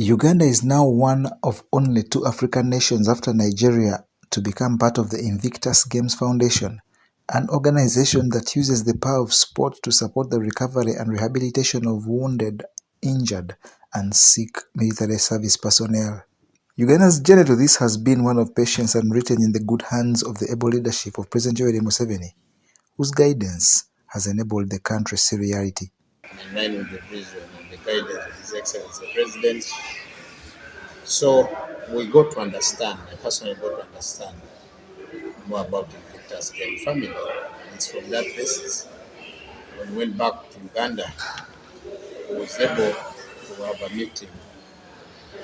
Uganda is now one of only 2 African nations after Nigeria to become part of the Invictus Games Foundation, an organization that uses the power of sport to support the recovery and rehabilitation of wounded, injured, and sick military service personnel. Uganda's journey to this has been one of patience and written in the good hands of the able leadership of President Yoweri Museveni, whose guidance has enabled the country's reality. In line with the vision and the guidance of His Excellency the President. So we got to understand, I personally got to understand more about the Invictus Games family. It's from that basis, when we went back to Uganda, I was able to have a meeting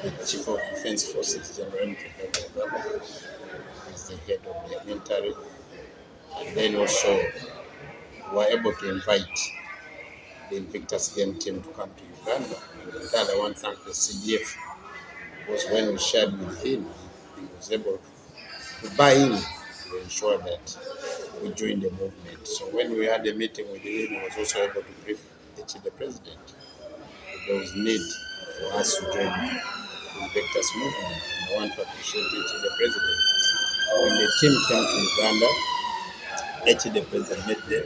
with the Chief of Defense Forces, General Kainerugaba, who is the head of the military, and then also we were able to invite the Invictus Game team to come to Uganda. And I want to thank the CDF, because when we shared with him, he was able to buy in to ensure that we joined the movement. So when we had a meeting with him, he was also able to brief the President that there was need for us to join the Invictus movement. And I want to appreciate the President. When the team came to Uganda, the President met them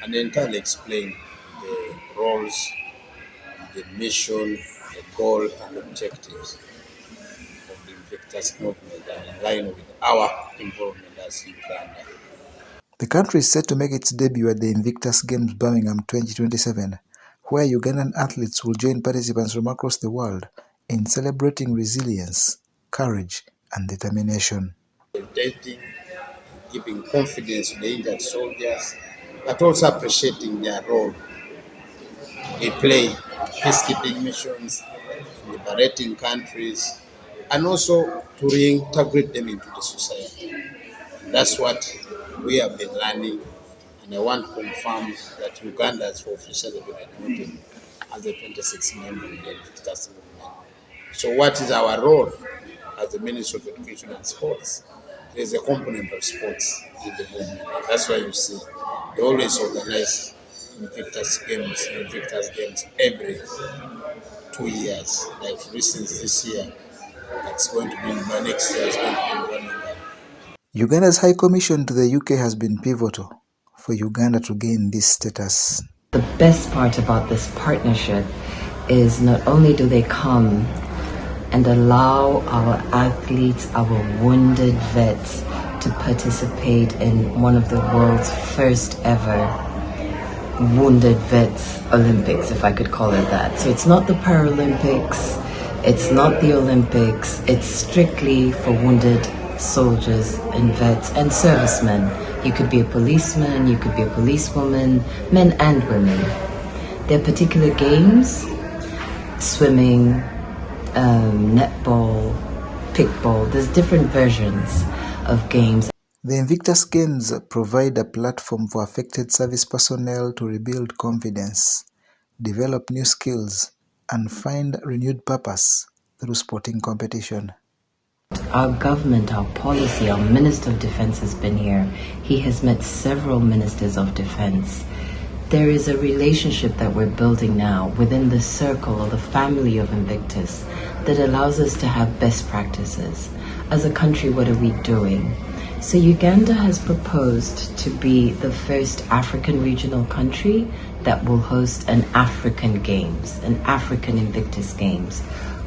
and entirely explained the roles, the mission, the goal and objectives of the Invictus movement, and in line with our involvement as Uganda. The country is set to make its debut at the Invictus Games Birmingham 2027, where Ugandan athletes will join participants from across the world in celebrating resilience, courage, and determination. Validating, giving confidence to the injured soldiers, but also appreciating their role they play in peacekeeping missions, in liberating countries, and also to reintegrate them into the society. And that's what we have been learning, and I want to confirm that Uganda'S for officially been admitted as a 26th member of the Invictus movement. So what is our role as the Ministry of Education and Sports? There is a component of sports in the movement. And that's why you see they always organize Invictus Games every 2 years. Like for instance, this year, it's going to be next year, it's going to be in Birmingham. Uganda's High Commission to the UK has been pivotal for Uganda to gain this status. The best part about this partnership is not only do they come and allow our athletes, our wounded vets, to participate in one of the world's first ever Wounded Vets Olympics, if I could call it that. So it's not the Paralympics, it's not the Olympics, it's strictly for wounded soldiers and vets and servicemen. You could be a policeman, you could be a policewoman, men and women. There are particular games, swimming, netball, kickball, there's different versions of games. The Invictus Games provide a platform for affected service personnel to rebuild confidence, develop new skills, and find renewed purpose through sporting competition. Our government, our policy, our Minister of Defense has been here. He has met several Ministers of Defense. There is a relationship that we're building now within the circle or the family of Invictus that allows us to have best practices. As a country, what are we doing? So Uganda has proposed to be the first African regional country that will host an African Games, an African Invictus Games,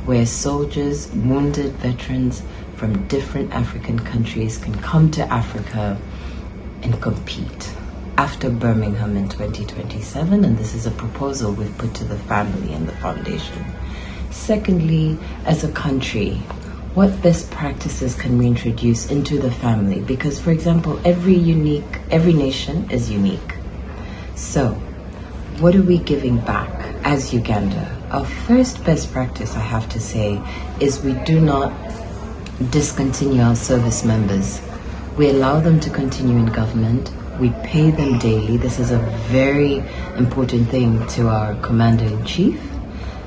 where soldiers, wounded veterans from different African countries can come to Africa and compete after Birmingham in 2027, and this is a proposal we've put to the family and the foundation. Secondly, as a country, what best practices can we introduce into the family? Because, for example, every nation is unique. So, what are we giving back as Uganda? Our first best practice, I have to say, is we do not discontinue our service members. We allow them to continue in government. We pay them daily. This is a very important thing to our Commander-in-Chief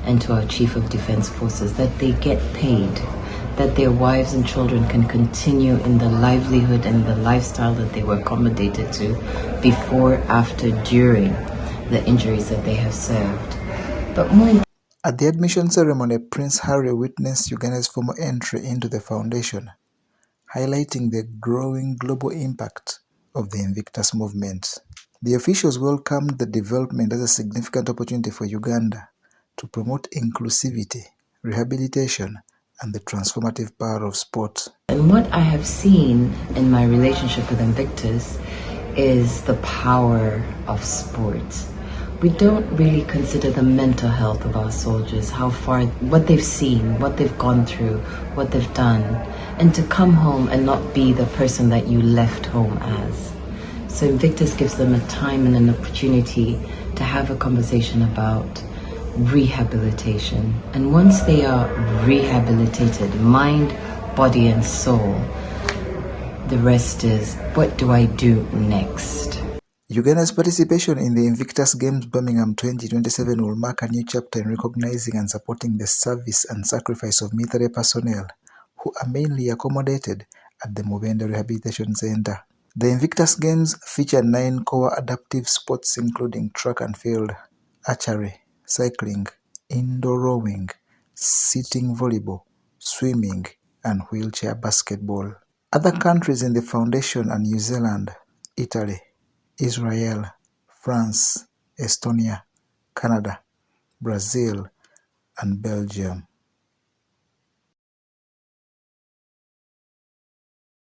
and to our Chief of Defense Forces, that they get paid, that their wives and children can continue in the livelihood and the lifestyle that they were accommodated to before, after, during the injuries that they have served. But more At the admission ceremony, Prince Harry witnessed Uganda's formal entry into the foundation, highlighting the growing global impact of the Invictus movement. The officials welcomed the development as a significant opportunity for Uganda to promote inclusivity, rehabilitation, and the transformative power of sport. And what I have seen in my relationship with Invictus is the power of sport. We don't really consider the mental health of our soldiers, how far, what they've seen, what they've gone through, what they've done, and to come home and not be the person that you left home as. So Invictus gives them a time and an opportunity to have a conversation about rehabilitation. And once they are rehabilitated, mind, body, and soul, the rest is, what do I do next? Uganda's participation in the Invictus Games Birmingham 2027 will mark a new chapter in recognizing and supporting the service and sacrifice of military personnel who are mainly accommodated at the Mubende Rehabilitation Center. The Invictus Games feature 9 core adaptive sports including track and field, archery, cycling, indoor rowing, sitting volleyball, swimming, and wheelchair basketball. Other countries in the foundation are New Zealand, Italy, Israel, France, Estonia, Canada, Brazil, and Belgium.